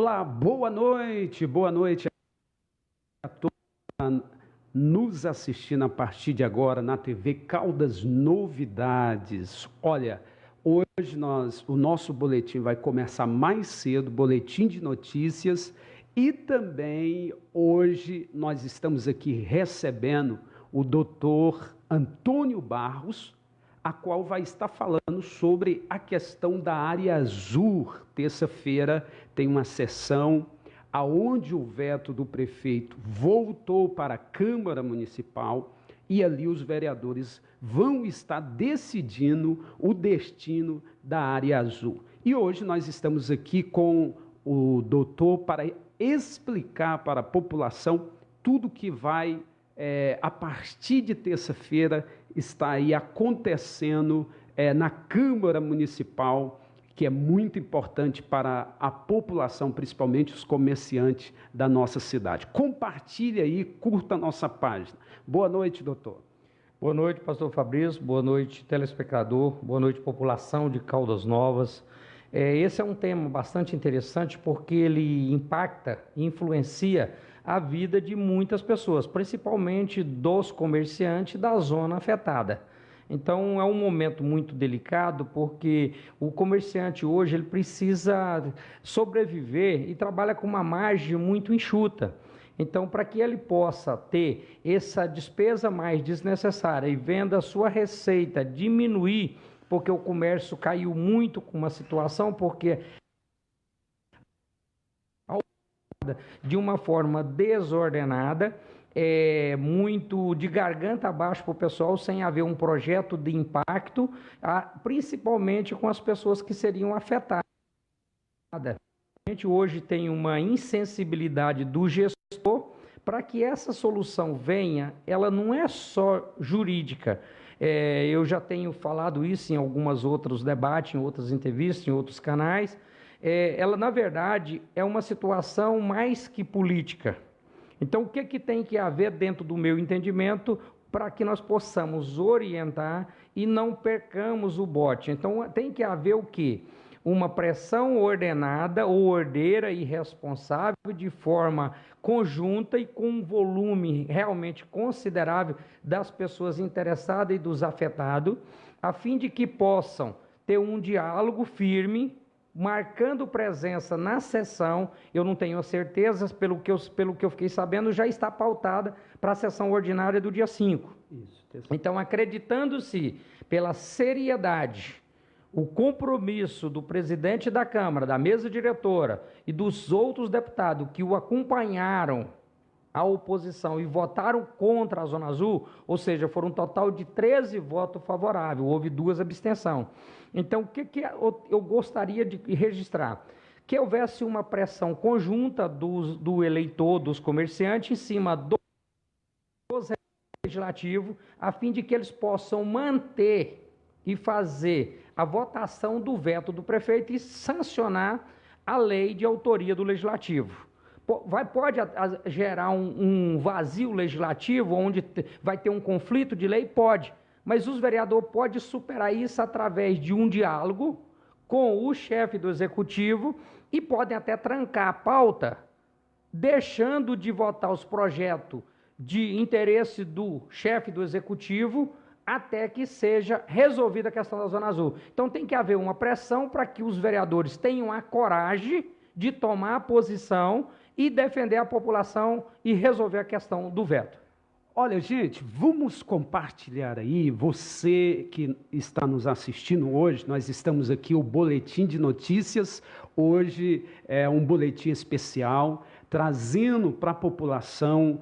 Olá, boa noite a todos nos assistindo a partir de agora na TV Caldas Novidades. Olha, hoje o nosso boletim vai começar mais cedo, boletim de notícias, e também hoje nós estamos aqui recebendo o doutor Antônio Barros, a qual vai estar falando sobre a questão da área azul. Terça-feira tem uma sessão aonde o veto do prefeito voltou para a Câmara Municipal e ali os vereadores vão estar decidindo o destino da área azul. E hoje nós estamos aqui com o doutor para explicar para a população tudo que vai, a partir de terça-feira, está aí acontecendo na Câmara Municipal, que é muito importante para a população, principalmente os comerciantes da nossa cidade. Compartilhe aí, curta a nossa página. Boa noite, doutor. Boa noite, pastor Fabrício, boa noite, telespectador, boa noite, população de Caldas Novas. Esse é um tema bastante interessante porque ele impacta e influencia a vida de muitas pessoas, principalmente dos comerciantes da zona afetada. Então é um momento muito delicado porque o comerciante hoje ele precisa sobreviver e trabalha com uma margem muito enxuta. Então, para que ele possa ter essa despesa mais desnecessária e vendo a sua receita diminuir, porque o comércio caiu muito com uma situação, porque de uma forma desordenada, muito de garganta abaixo para o pessoal, sem haver um projeto de impacto, principalmente com as pessoas que seriam afetadas. A gente hoje tem uma insensibilidade do gestor para que essa solução venha, ela não é só jurídica. Eu já tenho falado isso em alguns outros debates, em outras entrevistas, em outros canais. Ela, na verdade, é uma situação mais que política. Então, o que tem que haver dentro do meu entendimento para que nós possamos orientar e não percamos o bote? Então, tem que haver o quê? Uma pressão ordenada, ordeira e responsável de forma conjunta e com um volume realmente considerável das pessoas interessadas e dos afetados, a fim de que possam ter um diálogo firme, marcando presença na sessão. Eu não tenho certeza, pelo que eu fiquei sabendo, já está pautada para a sessão ordinária do dia 5. Então, acreditando-se pela seriedade, o compromisso do presidente da Câmara, da mesa diretora e dos outros deputados que o acompanharam à oposição e votaram contra a Zona Azul, ou seja, foram um total de 13 votos favoráveis, houve 2 abstenções. Então, o que eu gostaria de registrar? Que houvesse uma pressão conjunta do eleitor, dos comerciantes, em cima do legislativo, a fim de que eles possam manter e fazer a votação do veto do prefeito e sancionar a lei de autoria do legislativo. Pode gerar um vazio legislativo, onde vai ter um conflito de lei? Pode. Mas os vereadores podem superar isso através de um diálogo com o chefe do executivo e podem até trancar a pauta, deixando de votar os projetos de interesse do chefe do executivo até que seja resolvida a questão da Zona Azul. Então tem que haver uma pressão para que os vereadores tenham a coragem de tomar a posição e defender a população e resolver a questão do veto. Olha, gente, vamos compartilhar aí, você que está nos assistindo hoje, nós estamos aqui, o Boletim de Notícias, hoje é um boletim especial, trazendo para a população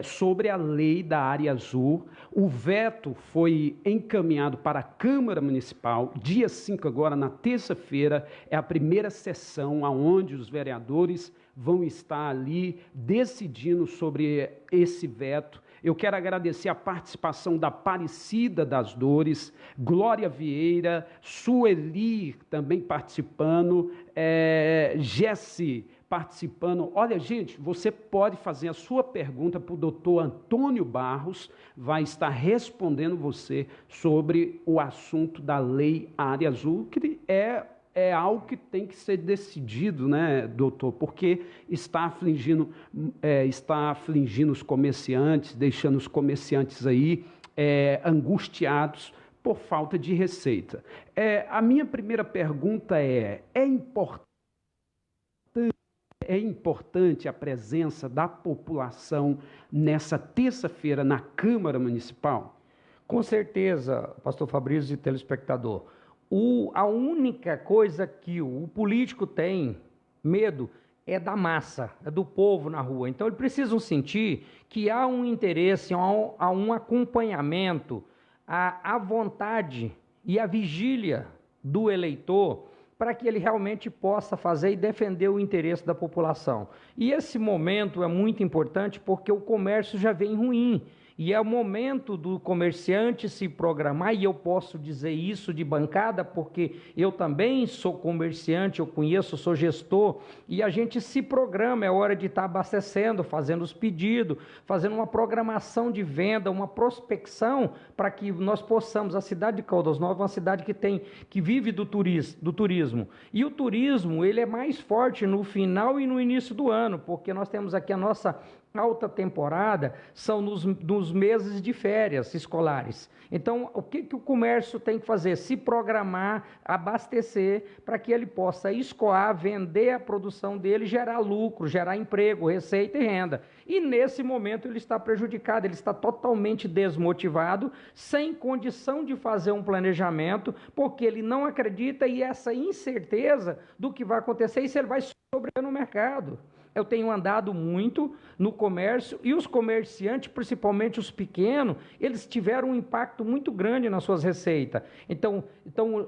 sobre a lei da área azul. O veto foi encaminhado para a Câmara Municipal, dia 5 agora, na terça-feira, é a primeira sessão onde os vereadores vão estar ali decidindo sobre esse veto. Eu quero agradecer a participação da Aparecida das Dores, Glória Vieira, Sueli também participando, Jesse participando. Olha, gente, você pode fazer a sua pergunta para o doutor Antônio Barros, vai estar respondendo você sobre o assunto da Lei Área Azul, que é é algo que tem que ser decidido, né, doutor? Porque está afligindo os comerciantes, deixando os comerciantes aí angustiados por falta de receita. A minha primeira pergunta é importante a presença da população nessa terça-feira na Câmara Municipal? Com certeza, pastor Fabrício e telespectador. A única coisa que o político tem medo é da massa, é do povo na rua. Então, eles precisam sentir que há um interesse, há um acompanhamento, a vontade e a vigília do eleitor para que ele realmente possa fazer e defender o interesse da população. E esse momento é muito importante porque o comércio já vem ruim. E é o momento do comerciante se programar, e eu posso dizer isso de bancada, porque eu também sou comerciante, eu conheço, sou gestor, e a gente se programa, é hora de estar abastecendo, fazendo os pedidos, fazendo uma programação de venda, uma prospecção, para que nós possamos, a cidade de Caldas Novas é uma cidade que vive do turismo, e o turismo, ele é mais forte no final e no início do ano, porque nós temos aqui a nossa alta temporada, são nos meses de férias escolares. Então, o que o comércio tem que fazer? Se programar, abastecer, para que ele possa escoar, vender a produção dele, gerar lucro, gerar emprego, receita e renda. E nesse momento ele está prejudicado, ele está totalmente desmotivado, sem condição de fazer um planejamento, porque ele não acredita e essa incerteza do que vai acontecer e se ele vai sobreviver no mercado. Eu tenho andado muito no comércio e os comerciantes, principalmente os pequenos, eles tiveram um impacto muito grande nas suas receitas. Então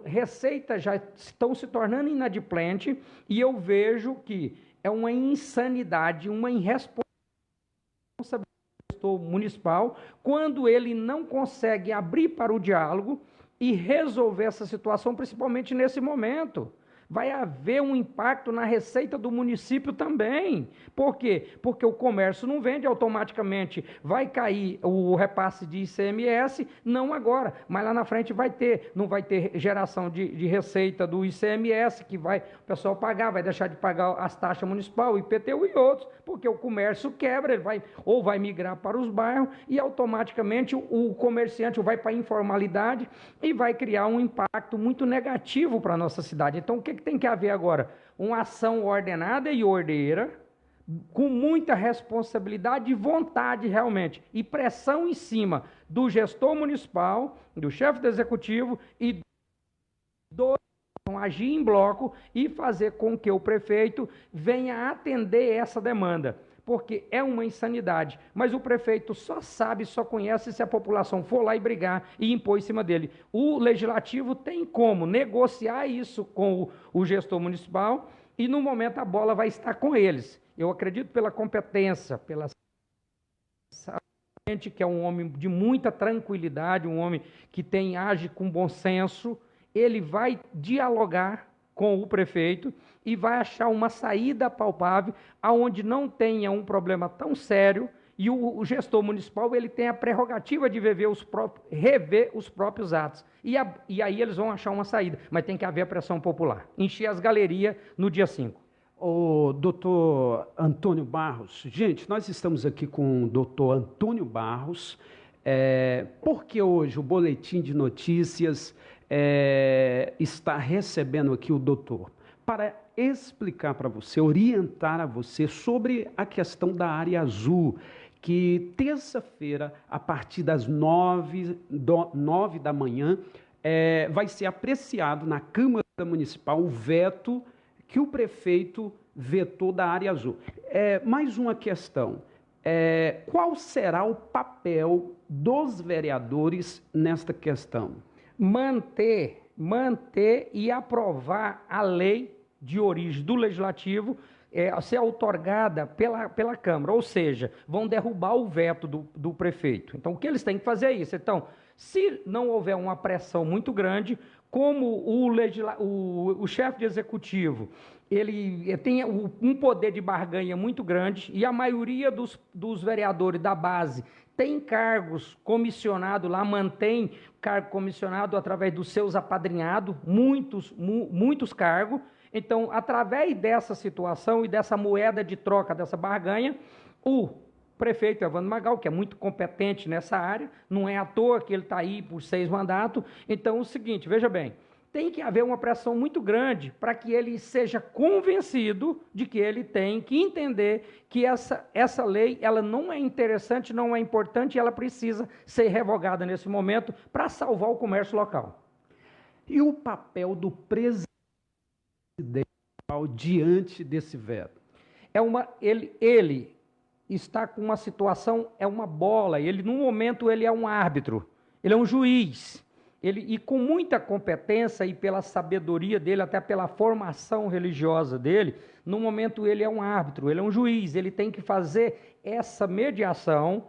receitas já estão se tornando inadimplente e eu vejo que é uma insanidade, uma irresponsabilidade do gestor municipal quando ele não consegue abrir para o diálogo e resolver essa situação, principalmente nesse momento. Vai haver um impacto na receita do município também. Por quê? Porque o comércio não vende automaticamente, vai cair o repasse de ICMS, não agora, mas lá na frente não vai ter geração de receita do ICMS, que o pessoal pagar, vai deixar de pagar as taxas municipais, o IPTU e outros, porque o comércio quebra, ele vai migrar para os bairros e automaticamente o comerciante vai para a informalidade e vai criar um impacto muito negativo para a nossa cidade. Então, o que tem que haver agora? Uma ação ordenada e ordeira, com muita responsabilidade e vontade realmente, e pressão em cima do gestor municipal, do chefe do executivo e do agir em bloco e fazer com que o prefeito venha atender essa demanda. Porque é uma insanidade, mas o prefeito só sabe, só conhece se a população for lá e brigar e impor em cima dele. O legislativo tem como negociar isso com o gestor municipal e no momento a bola vai estar com eles. Eu acredito pela competência, pela gente que é um homem de muita tranquilidade, um homem que age com bom senso, ele vai dialogar com o prefeito e vai achar uma saída palpável aonde não tenha um problema tão sério e o gestor municipal ele tem a prerrogativa de rever os próprios atos. E aí eles vão achar uma saída, mas tem que haver a pressão popular. Encher as galerias no dia 5. O doutor Antônio Barros, gente, nós estamos aqui com o doutor Antônio Barros, porque hoje o Boletim de Notícias está recebendo aqui o doutor para explicar para você, orientar a você sobre a questão da área azul, que terça-feira, a partir das 9 da manhã, vai ser apreciado na Câmara Municipal o veto que o prefeito vetou da área azul. Mais uma questão, qual será o papel dos vereadores nesta questão? Manter e aprovar a lei de origem do Legislativo a ser outorgada pela Câmara, ou seja, vão derrubar o veto do prefeito. Então, o que eles têm que fazer é isso. Então, se não houver uma pressão muito grande, como o chefe de executivo, ele tem um poder de barganha muito grande, e a maioria dos vereadores da base tem cargos comissionados lá, mantém cargo comissionado através dos seus apadrinhados, muitos cargos. Então, através dessa situação e dessa moeda de troca, dessa barganha, o prefeito Evandro Magal, que é muito competente nessa área, não é à toa que ele está aí por 6 mandatos. Então, é o seguinte, veja bem, tem que haver uma pressão muito grande para que ele seja convencido de que ele tem que entender que essa lei ela não é interessante, não é importante, e ela precisa ser revogada nesse momento para salvar o comércio local. E o papel do presidente diante desse veto? Ele está com uma situação, é uma bola, no momento ele é um árbitro, ele é um juiz. E com muita competência e pela sabedoria dele, até pela formação religiosa dele, no momento ele é um árbitro, ele é um juiz, ele tem que fazer essa mediação,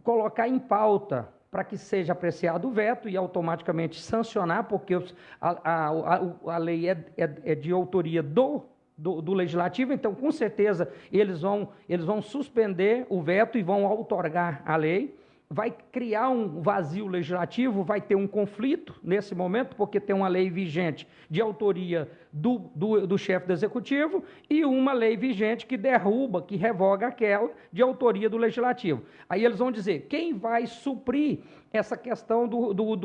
colocar em pauta para que seja apreciado o veto e automaticamente sancionar, porque a lei é de autoria do Legislativo, então com certeza eles vão suspender o veto e vão outorgar a lei. Vai criar um vazio legislativo, vai ter um conflito nesse momento, porque tem uma lei vigente de autoria do chefe do executivo e uma lei vigente que derruba, que revoga aquela de autoria do legislativo. Aí eles vão dizer, quem vai suprir essa questão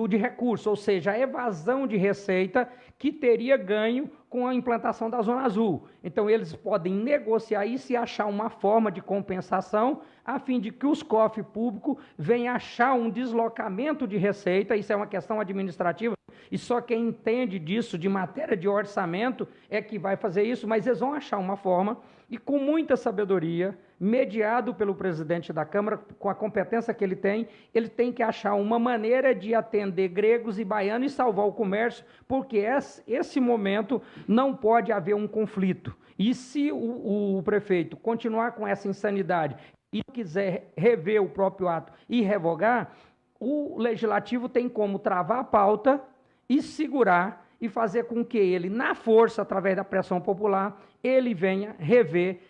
de recurso, ou seja, a evasão de receita que teria ganho com a implantação da Zona Azul. Então, eles podem negociar isso e achar uma forma de compensação, a fim de que os cofres públicos venham achar um deslocamento de receita. Isso é uma questão administrativa, e só quem entende disso, de matéria de orçamento, é que vai fazer isso, mas eles vão achar uma forma, e com muita sabedoria, mediado pelo presidente da Câmara, com a competência que ele tem que achar uma maneira de atender gregos e baianos e salvar o comércio, porque esse momento não pode haver um conflito. E se o prefeito continuar com essa insanidade e quiser rever o próprio ato e revogar, o legislativo tem como travar a pauta e segurar e fazer com que ele, na força, através da pressão popular, ele venha rever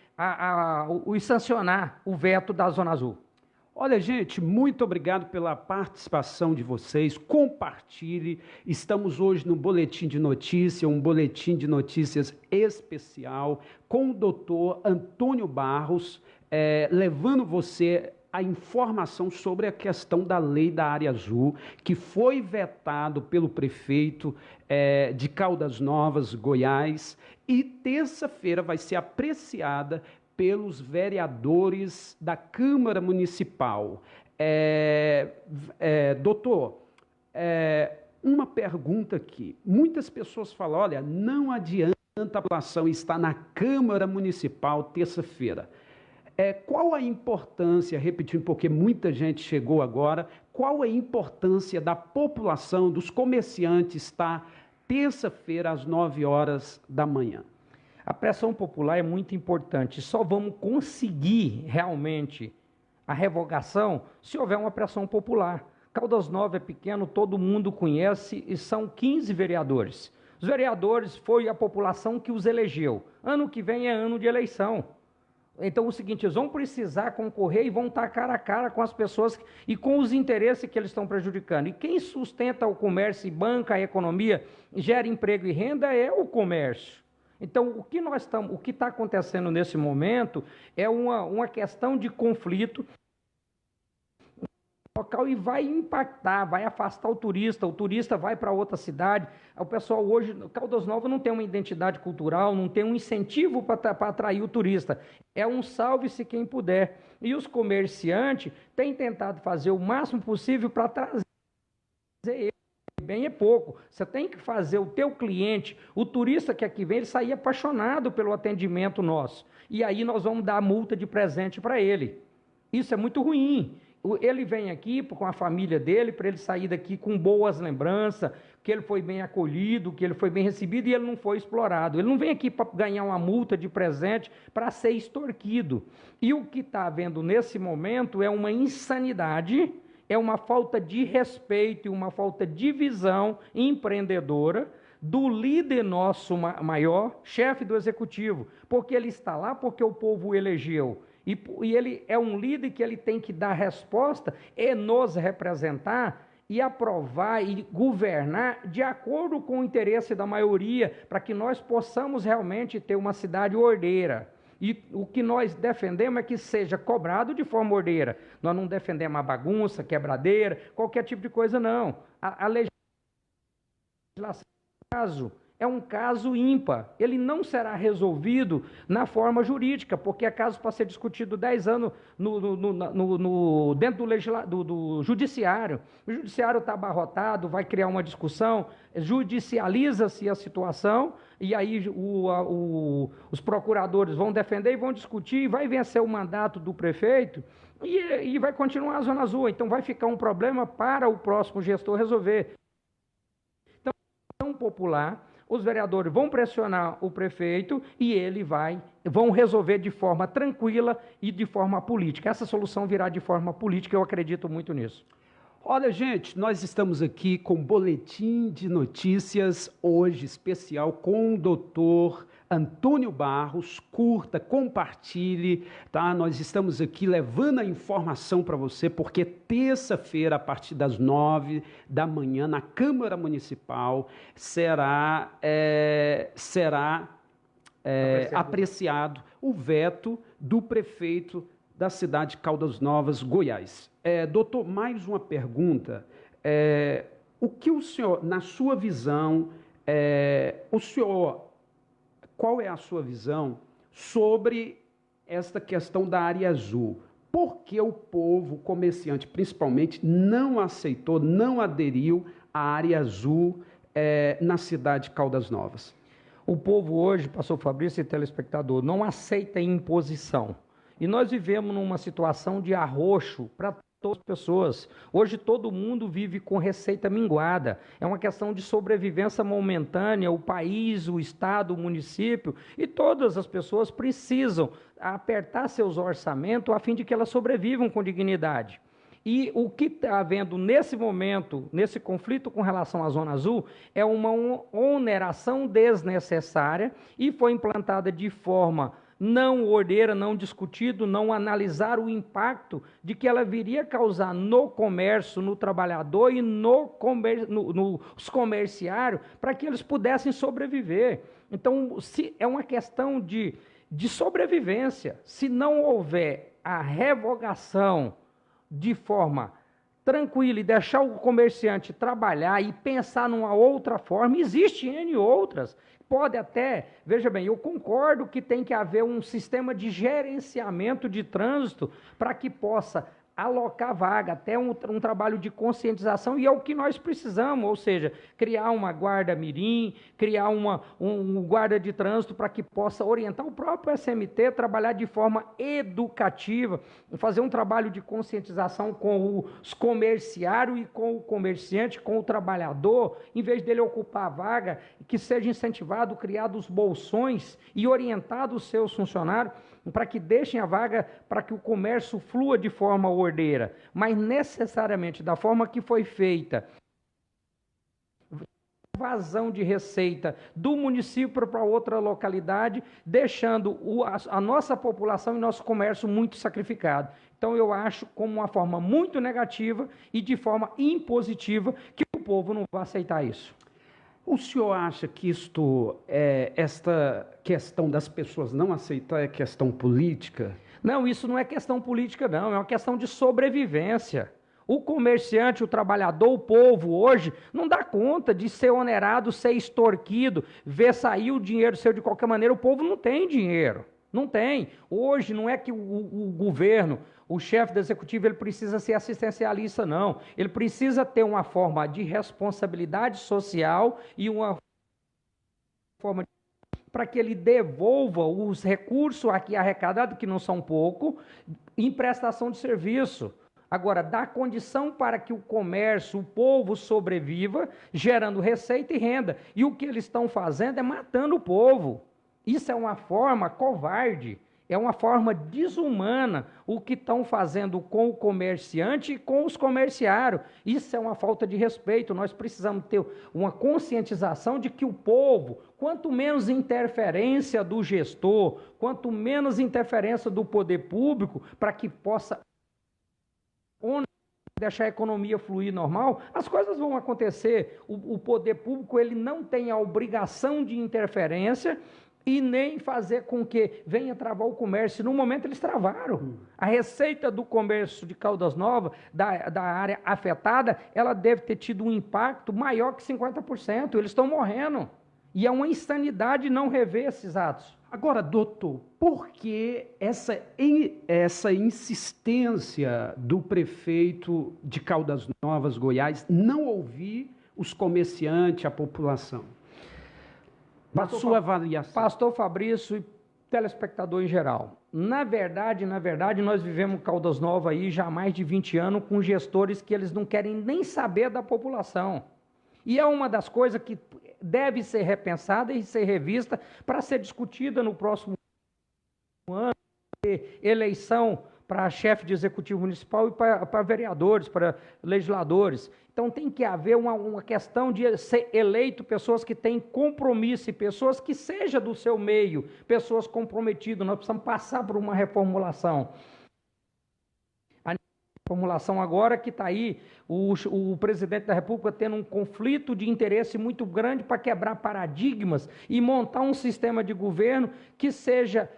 e sancionar o veto da Zona Azul. Olha, gente, muito obrigado pela participação de vocês. Compartilhe. Estamos hoje no Boletim de Notícia, um Boletim de Notícias especial com o doutor Antônio Barros, levando você a informação sobre a questão da lei da área azul, que foi vetado pelo prefeito de Caldas Novas, Goiás, e terça-feira vai ser apreciada pelos vereadores da Câmara Municipal. Doutor, uma pergunta aqui. Muitas pessoas falam, olha, não adianta a população estar na Câmara Municipal terça-feira. Qual a importância, repetindo, porque muita gente chegou agora, qual a importância da população, dos comerciantes estar terça-feira às 9 horas da manhã? A pressão popular é muito importante. Só vamos conseguir realmente a revogação se houver uma pressão popular. Caldas Novas é pequeno, todo mundo conhece, e são 15 vereadores. Os vereadores foi a população que os elegeu. Ano que vem é ano de eleição. Então, o seguinte, eles vão precisar concorrer e vão estar cara a cara com as pessoas e com os interesses que eles estão prejudicando. E quem sustenta o comércio e banca a economia, gera emprego e renda é o comércio. Então, o que está acontecendo nesse momento é uma questão de conflito local e vai impactar, vai afastar o turista vai para outra cidade. O pessoal hoje, Caldas Novas não tem uma identidade cultural, não tem um incentivo para atrair o turista. É um salve-se quem puder. E os comerciantes têm tentado fazer o máximo possível para trazer ele. Bem é pouco. Você tem que fazer o teu cliente, o turista que aqui vem, ele sair apaixonado pelo atendimento nosso. E aí nós vamos dar multa de presente para ele. Isso é muito ruim. Ele vem aqui com a família dele, para ele sair daqui com boas lembranças, que ele foi bem acolhido, que ele foi bem recebido e ele não foi explorado. Ele não vem aqui para ganhar uma multa de presente para ser extorquido. E o que está havendo nesse momento é uma insanidade é uma falta de respeito e uma falta de visão empreendedora do líder nosso maior, chefe do executivo, porque ele está lá porque o povo o elegeu. E ele é um líder que ele tem que dar resposta e nos representar e aprovar e governar de acordo com o interesse da maioria, para que nós possamos realmente ter uma cidade ordeira. E o que nós defendemos é que seja cobrado de forma ordeira. Nós não defendemos a bagunça, quebradeira, qualquer tipo de coisa, não. A legislação é um caso ímpar. Ele não será resolvido na forma jurídica, porque é caso para ser discutido 10 anos dentro do judiciário. O judiciário está abarrotado, vai criar uma discussão, judicializa-se a situação, e aí os procuradores vão defender e vão discutir, e vai vencer o mandato do prefeito, e vai continuar a Zona Azul. Então vai ficar um problema para o próximo gestor resolver. Então, popular, os vereadores vão pressionar o prefeito e vão resolver de forma tranquila e de forma política. Essa solução virá de forma política, eu acredito muito nisso. Olha, gente, nós estamos aqui com um boletim de notícias hoje especial com o doutor Antônio Barros. Curta, compartilhe, tá? Nós estamos aqui levando a informação para você, porque terça-feira, a partir das 9 da manhã, na Câmara Municipal, será apreciado o veto do prefeito da cidade de Caldas Novas, Goiás. Doutor, mais uma pergunta. O que o senhor, na sua visão, qual é a sua visão sobre esta questão da área azul? Por que o povo, comerciante principalmente, não aceitou, não aderiu à área azul na cidade de Caldas Novas? O povo hoje, pastor Fabrício e telespectador, não aceita imposição. E nós vivemos numa situação de arroxo para todas as pessoas. Hoje todo mundo vive com receita minguada. É uma questão de sobrevivência momentânea. O país, o estado, o município e todas as pessoas precisam apertar seus orçamentos a fim de que elas sobrevivam com dignidade. E o que está havendo nesse momento, nesse conflito com relação à Zona Azul, é uma oneração desnecessária e foi implantada de forma não ordeira, não discutido, não analisar o impacto de que ela viria causar no comércio, no trabalhador e nos comerciários, para que eles pudessem sobreviver. Então, se é uma questão de sobrevivência. Se não houver a revogação de forma tranquila e deixar o comerciante trabalhar e pensar numa outra forma, existe N outras. Pode até, veja bem, eu concordo que tem que haver um sistema de gerenciamento de trânsito para que possa alocar vaga, até um trabalho de conscientização, e é o que nós precisamos, ou seja, criar uma guarda mirim, criar um guarda de trânsito para que possa orientar o próprio SMT, trabalhar de forma educativa, fazer um trabalho de conscientização com os comerciários e com o comerciante, com o trabalhador, em vez dele ocupar a vaga, que seja incentivado, criados bolsões e orientado os seus funcionários para que deixem a vaga, para que o comércio flua de forma ordeira, mas necessariamente da forma que foi feita, vazão de receita do município para outra localidade, deixando a nossa população e nosso comércio muito sacrificado. Então eu acho como uma forma muito negativa e de forma impositiva que o povo não vai aceitar isso. O senhor acha que esta questão das pessoas não aceitar é questão política? Não, isso não é questão política, não, é uma questão de sobrevivência. O comerciante, o trabalhador, o povo hoje não dá conta de ser onerado, ser extorquido, ver sair o dinheiro seu de qualquer maneira. O povo não tem dinheiro, não tem. Hoje não é que o governo, o chefe do executivo, ele precisa ser assistencialista, não. Ele precisa ter uma forma de responsabilidade social e uma forma para que ele devolva os recursos aqui arrecadados, que não são pouco, em prestação de serviço. Agora, dá condição para que o comércio, o povo sobreviva, gerando receita e renda. E o que eles estão fazendo é matando o povo. Isso é uma forma covarde É uma forma desumana o que estão fazendo com o comerciante e com os comerciários. Isso é uma falta de respeito. Nós precisamos ter uma conscientização de que o povo, quanto menos interferência do gestor, quanto menos interferência do poder público, para que possa deixar a economia fluir normal, as coisas vão acontecer. O poder público ele não tem a obrigação de interferência e nem fazer com que venha travar o comércio. No momento eles travaram. A receita do comércio de Caldas Novas, da área afetada, ela deve ter tido um impacto maior que 50%. Eles estão morrendo. E é uma insanidade não rever esses atos. Agora, doutor, por que essa insistência do prefeito de Caldas Novas, Goiás, não ouvir os comerciantes, a população? Na sua avaliação. Pastor Fabrício e telespectador em geral. Na verdade, nós vivemos Caldas Novas aí já há mais de 20 anos com gestores que eles não querem nem saber da população. E é uma das coisas que deve ser repensada e ser revista para ser discutida no próximo ano, eleição para chefe de executivo municipal e para vereadores, para legisladores. Então tem que haver uma questão de ser eleito pessoas que têm compromisso, pessoas que sejam do seu meio, pessoas comprometidas. Nós precisamos passar por uma reformulação. A reformulação agora que está aí, o presidente da República tendo um conflito de interesse muito grande para quebrar paradigmas e montar um sistema de governo que seja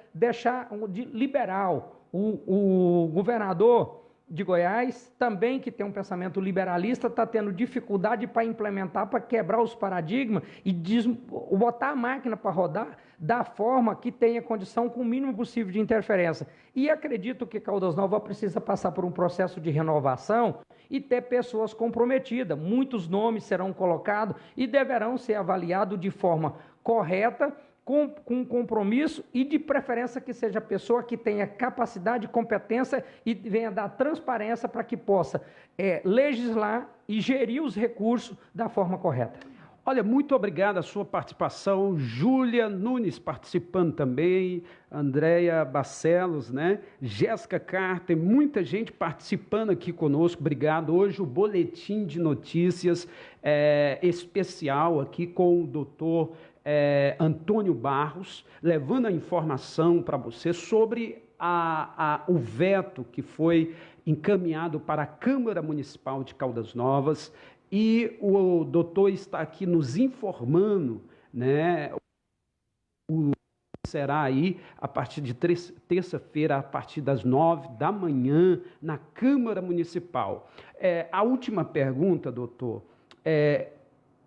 liberal. O governador de Goiás, também que tem um pensamento liberalista, está tendo dificuldade para implementar, para quebrar os paradigmas e botar a máquina para rodar da forma que tenha condição com o mínimo possível de interferência. E acredito que Caldas Novas precisa passar por um processo de renovação e ter pessoas comprometidas. Muitos nomes serão colocados e deverão ser avaliados de forma correta, com compromisso e de preferência que seja a pessoa que tenha capacidade, competência e venha dar transparência para que possa legislar e gerir os recursos da forma correta. Olha, muito obrigado a sua participação, Júlia Nunes participando também, Andréia Barcelos, né? Jéssica Carter, muita gente participando aqui conosco, obrigado. Hoje o boletim de notícias especial aqui com o doutor Antônio Barros, levando a informação para você sobre o veto que foi encaminhado para a Câmara Municipal de Caldas Novas, e o doutor está aqui nos informando, né, será aí a partir de terça-feira, a partir das 9 da manhã, na Câmara Municipal. A última pergunta, doutor,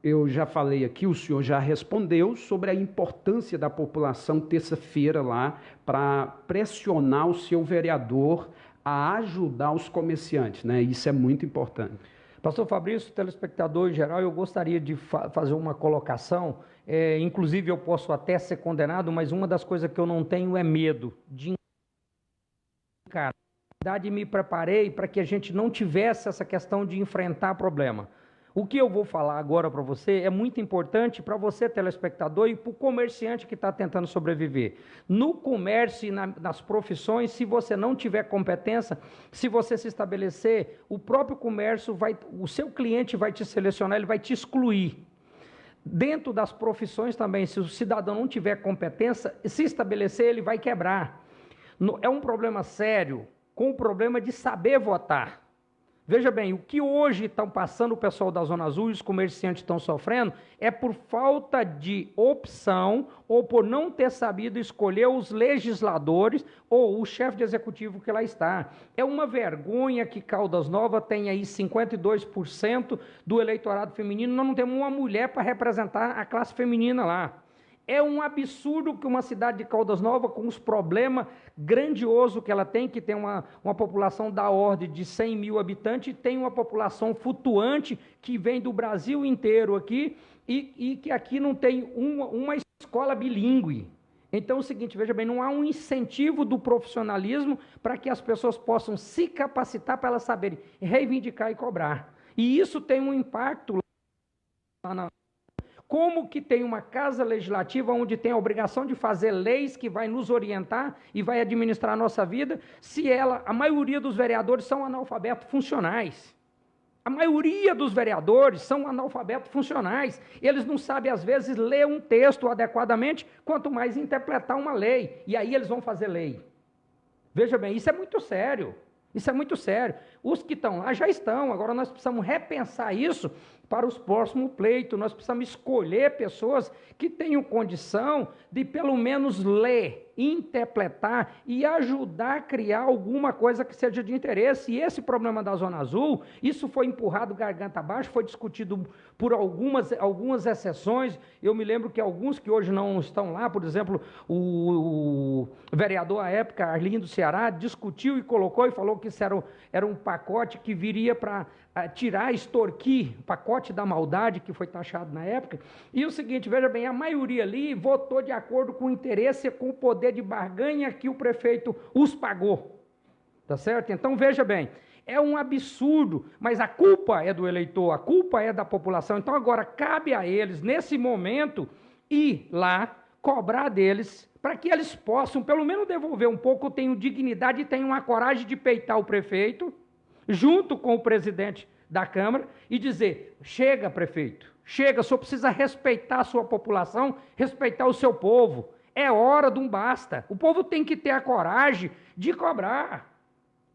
eu já falei aqui, o senhor já respondeu sobre a importância da população terça-feira lá para pressionar o seu vereador a ajudar os comerciantes, né? Isso é muito importante. Pastor Fabrício, telespectador em geral, eu gostaria de fazer uma colocação, inclusive eu posso até ser condenado, mas uma das coisas que eu não tenho é medo de encarar. Na verdade, me preparei para que a gente não tivesse essa questão de enfrentar problema. O que eu vou falar agora para você é muito importante para você, telespectador, e para o comerciante que está tentando sobreviver. No comércio e nas profissões, se você não tiver competência, se você se estabelecer, o próprio comércio o seu cliente vai te selecionar, ele vai te excluir. Dentro das profissões também, se o cidadão não tiver competência, se estabelecer, ele vai quebrar. É um problema sério, com o problema de saber votar. Veja bem, o que hoje estão passando o pessoal da Zona Azul e os comerciantes estão sofrendo é por falta de opção ou por não ter sabido escolher os legisladores ou o chefe de executivo que lá está. É uma vergonha que Caldas Novas tem aí 52% do eleitorado feminino, nós não temos uma mulher para representar a classe feminina lá. É um absurdo que uma cidade de Caldas Novas, com os problemas grandiosos que ela tem, que tem uma população da ordem de 100 mil habitantes, tem uma população flutuante que vem do Brasil inteiro aqui e que aqui não tem uma escola bilíngue. Então é o seguinte, veja bem, não há um incentivo do profissionalismo para que as pessoas possam se capacitar para elas saberem reivindicar e cobrar. E isso tem um impacto lá Como que tem uma casa legislativa onde tem a obrigação de fazer leis que vai nos orientar e vai administrar a nossa vida, se a maioria dos vereadores são analfabetos funcionais? A maioria dos vereadores são analfabetos funcionais. Eles não sabem, às vezes, ler um texto adequadamente, quanto mais interpretar uma lei. E aí eles vão fazer lei. Veja bem, isso é muito sério. Isso é muito sério. Os que estão lá já estão. Agora nós precisamos repensar isso para os próximos pleitos. Nós precisamos escolher pessoas que tenham condição de, pelo menos, ler, interpretar e ajudar a criar alguma coisa que seja de interesse. E esse problema da Zona Azul, isso foi empurrado garganta abaixo, foi discutido por algumas exceções. Eu me lembro que alguns que hoje não estão lá, por exemplo, o vereador à época, Arlindo Ceará, discutiu e colocou e falou que isso era um pacote que viria para tirar, extorquir, o pacote da maldade que foi taxado na época. E o seguinte, veja bem, a maioria ali votou de acordo com o interesse, com o poder de barganha que o prefeito os pagou. Tá certo? Então, veja bem, é um absurdo, mas a culpa é do eleitor, a culpa é da população. Então, agora, cabe a eles, nesse momento, ir lá, cobrar deles, para que eles possam, pelo menos, devolver um pouco, tenham dignidade e tenham a coragem de peitar o prefeito, junto com o presidente da Câmara, e dizer: chega, prefeito, chega, o senhor precisa respeitar a sua população, respeitar o seu povo. É hora de um basta. O povo tem que ter a coragem de cobrar.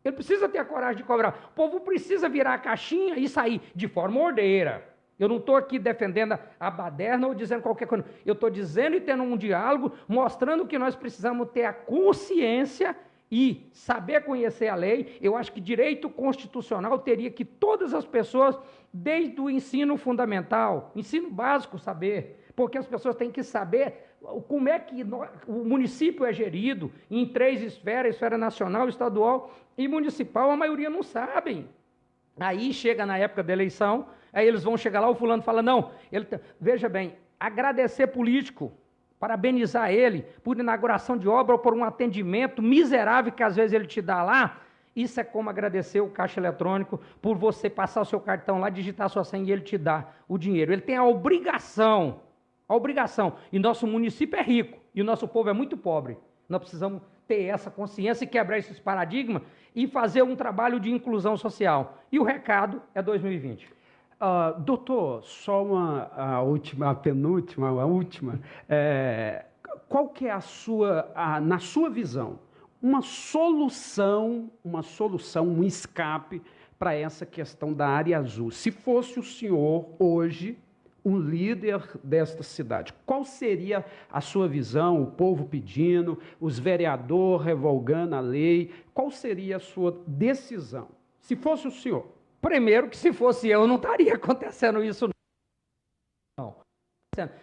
Ele precisa ter a coragem de cobrar. O povo precisa virar a caixinha e sair de forma ordeira. Eu não estou aqui defendendo a baderna ou dizendo qualquer coisa. Eu estou dizendo e tendo um diálogo, mostrando que nós precisamos ter a consciência e saber conhecer a lei. Eu acho que direito constitucional teria que todas as pessoas, desde o ensino fundamental, ensino básico, saber. Porque as pessoas têm que saber como é que o município é gerido em 3 esferas: esfera nacional, estadual e municipal. A maioria não sabem. Aí chega na época da eleição, aí eles vão chegar lá, o fulano fala: não, veja bem, agradecer político, parabenizar ele por inauguração de obra ou por um atendimento miserável que às vezes ele te dá lá. Isso é como agradecer o caixa eletrônico por você passar o seu cartão lá, digitar a sua senha e ele te dá o dinheiro. Ele tem a obrigação. E nosso município é rico e o nosso povo é muito pobre. Nós precisamos ter essa consciência e quebrar esses paradigmas e fazer um trabalho de inclusão social. E o recado é 2020. Doutor, só a última. Qual que é na sua visão, uma solução, um escape para essa questão da área azul? Se fosse o senhor hoje um líder desta cidade, qual seria a sua visão? O povo pedindo, os vereadores revogando a lei, qual seria a sua decisão? Se fosse o senhor. Primeiro que se fosse eu, não estaria acontecendo isso, não.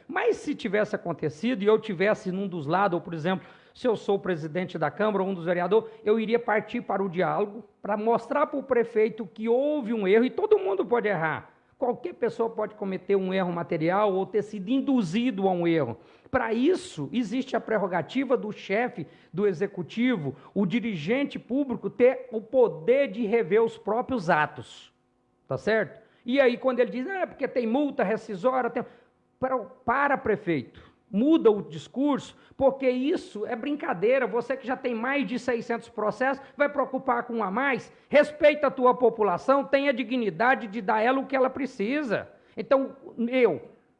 Mas se tivesse acontecido e eu tivesse num dos lados, ou por exemplo, se eu sou o presidente da Câmara ou um dos vereadores, eu iria partir para o diálogo, para mostrar para o prefeito que houve um erro, e todo mundo pode errar. Qualquer pessoa pode cometer um erro material ou ter sido induzido a um erro. Para isso, existe a prerrogativa do chefe do executivo, o dirigente público, ter o poder de rever os próprios atos. Tá certo? E aí, quando ele diz, porque tem multa rescisória, para prefeito, muda o discurso, porque isso é brincadeira. Você que já tem mais de 600 processos, vai preocupar com um a mais? Respeita a tua população, tenha dignidade de dar ela o que ela precisa. Então,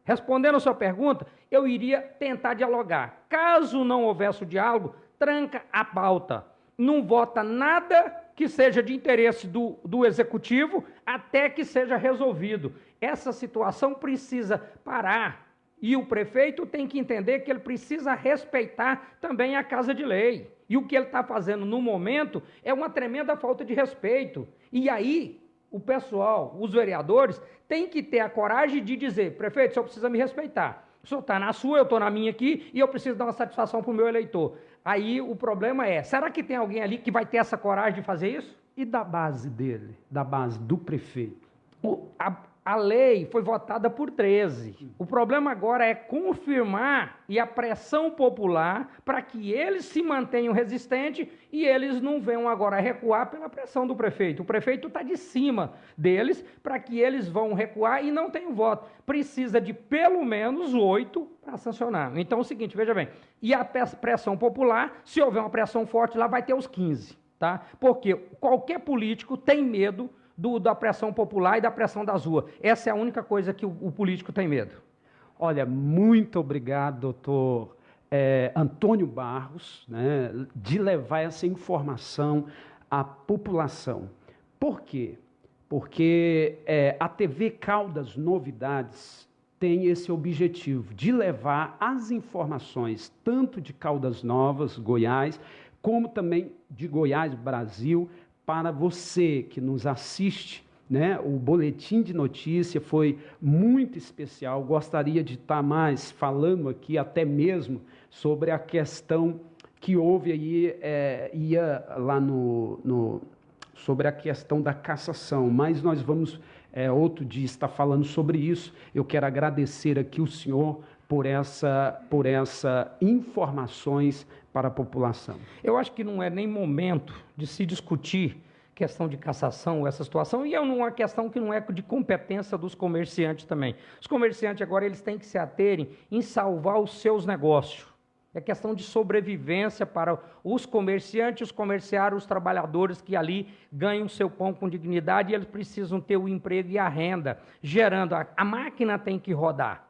respondendo a sua pergunta, eu iria tentar dialogar. Caso não houvesse o diálogo, tranca a pauta. Não vota nada que seja de interesse do executivo até que seja resolvido. Essa situação precisa parar. E o prefeito tem que entender que ele precisa respeitar também a Casa de Lei. E o que ele está fazendo no momento é uma tremenda falta de respeito. E aí, o pessoal, os vereadores, têm que ter a coragem de dizer: prefeito, o senhor precisa me respeitar. O senhor está na sua, eu estou na minha aqui, e eu preciso dar uma satisfação para o meu eleitor. Aí o problema é, será que tem alguém ali que vai ter essa coragem de fazer isso? E da base dele, da base do prefeito? a lei foi votada por 13. O problema agora é confirmar e a pressão popular para que eles se mantenham resistentes e eles não venham agora recuar pela pressão do prefeito. O prefeito está de cima deles para que eles vão recuar e não tenham voto. Precisa de pelo menos 8 para sancionar. Então é o seguinte, veja bem, e a pressão popular, se houver uma pressão forte lá, vai ter os 15, tá? Porque qualquer político tem medo da pressão popular e da pressão das ruas. Essa é a única coisa que o político tem medo. Olha, muito obrigado, doutor Antônio Barros, né, de levar essa informação à população. Por quê? Porque a TV Caldas Novidades tem esse objetivo de levar as informações tanto de Caldas Novas, Goiás, como também de Goiás, Brasil, para você que nos assiste, né? O boletim de notícia foi muito especial. Gostaria de estar mais falando aqui, até mesmo sobre a questão que houve aí, ia lá sobre a questão da cassação, mas nós vamos outro dia estar falando sobre isso. Eu quero agradecer aqui o senhor por essa informações para a população. Eu acho que não é nem momento de se discutir questão de cassação, essa situação, e é uma questão que não é de competência dos comerciantes também. Os comerciantes agora eles têm que se aterem em salvar os seus negócios. É questão de sobrevivência para os comerciantes, os comerciários, os trabalhadores que ali ganham seu pão com dignidade e eles precisam ter o emprego e a renda, gerando. A máquina tem que rodar.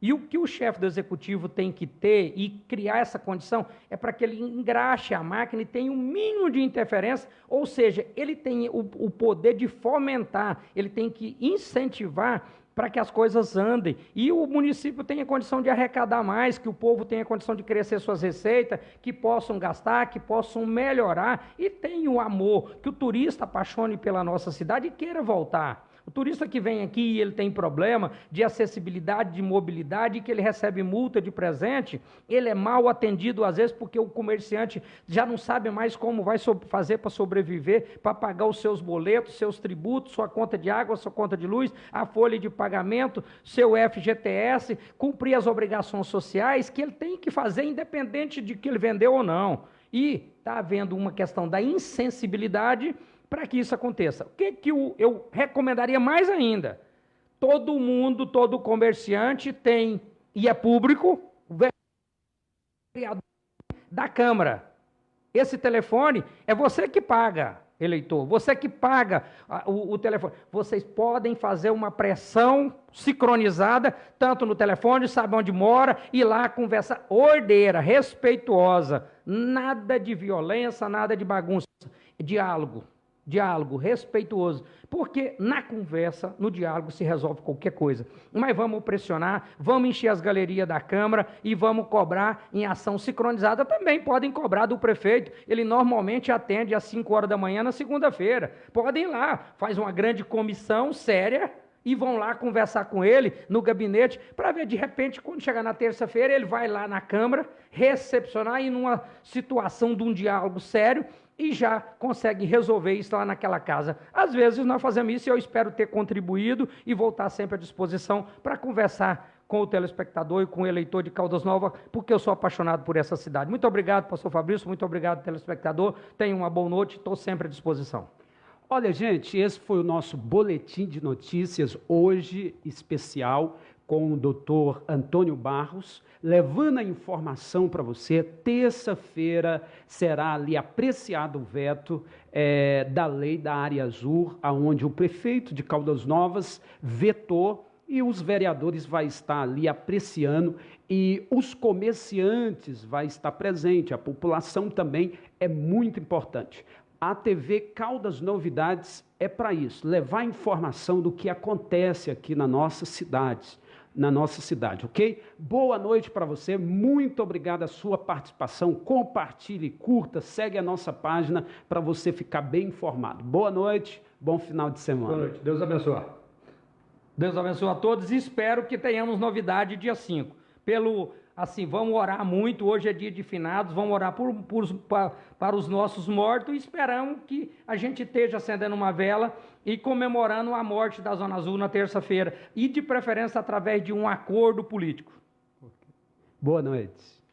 E o que o chefe do executivo tem que ter e criar essa condição é para que ele engraxe a máquina e tenha um mínimo de interferência, ou seja, ele tem o poder de fomentar, ele tem que incentivar para que as coisas andem. E o município tenha condição de arrecadar mais, que o povo tenha condição de crescer suas receitas, que possam gastar, que possam melhorar e tenha o amor, que o turista apaixone pela nossa cidade e queira voltar. O turista que vem aqui e ele tem problema de acessibilidade, de mobilidade, que ele recebe multa de presente, ele é mal atendido às vezes porque o comerciante já não sabe mais como vai fazer para sobreviver, para pagar os seus boletos, seus tributos, sua conta de água, sua conta de luz, a folha de pagamento, seu FGTS, cumprir as obrigações sociais que ele tem que fazer independente de que ele vendeu ou não. E está havendo uma questão da insensibilidade para que isso aconteça. O que eu recomendaria mais ainda? Todo mundo, todo comerciante tem, e é público, o vereador da Câmara. Esse telefone é você que paga, eleitor, você que paga o telefone. Vocês podem fazer uma pressão sincronizada, tanto no telefone, sabe onde mora, e lá conversa ordeira, respeituosa, nada de violência, nada de bagunça, diálogo respeituoso, porque na conversa, no diálogo se resolve qualquer coisa. Mas vamos pressionar, vamos encher as galerias da Câmara e vamos cobrar em ação sincronizada. Também podem cobrar do prefeito, ele normalmente atende às 5 horas da manhã na segunda-feira. Podem ir lá, faz uma grande comissão séria e vão lá conversar com ele no gabinete para ver, de repente, quando chegar na terça-feira, ele vai lá na Câmara recepcionar e numa situação de um diálogo sério, e já consegue resolver isso lá naquela casa. Às vezes nós fazemos isso e eu espero ter contribuído e voltar sempre à disposição para conversar com o telespectador e com o eleitor de Caldas Novas, porque eu sou apaixonado por essa cidade. Muito obrigado, pastor Fabrício, muito obrigado, telespectador. Tenha uma boa noite, estou sempre à disposição. Olha, gente, esse foi o nosso boletim de notícias, hoje especial, com o doutor Antônio Barros, levando a informação para você. Terça-feira será ali apreciado o veto da lei da área azul, onde o prefeito de Caldas Novas vetou e os vereadores vão estar ali apreciando e os comerciantes vão estar presentes, a população também é muito importante. A TV Caldas Novidades é para isso, levar informação do que acontece aqui na nossa cidade, ok? Boa noite para você, muito obrigado a sua participação, compartilhe, curta, segue a nossa página para você ficar bem informado. Boa noite, bom final de semana. Boa noite, Deus abençoe. Deus abençoe a todos e espero que tenhamos novidade dia 5. Pelo assim, vamos orar muito, hoje é dia de finados, vamos orar para os nossos mortos e esperamos que a gente esteja acendendo uma vela e comemorando a morte da Zona Azul na terça-feira, e de preferência através de um acordo político. Boa noite.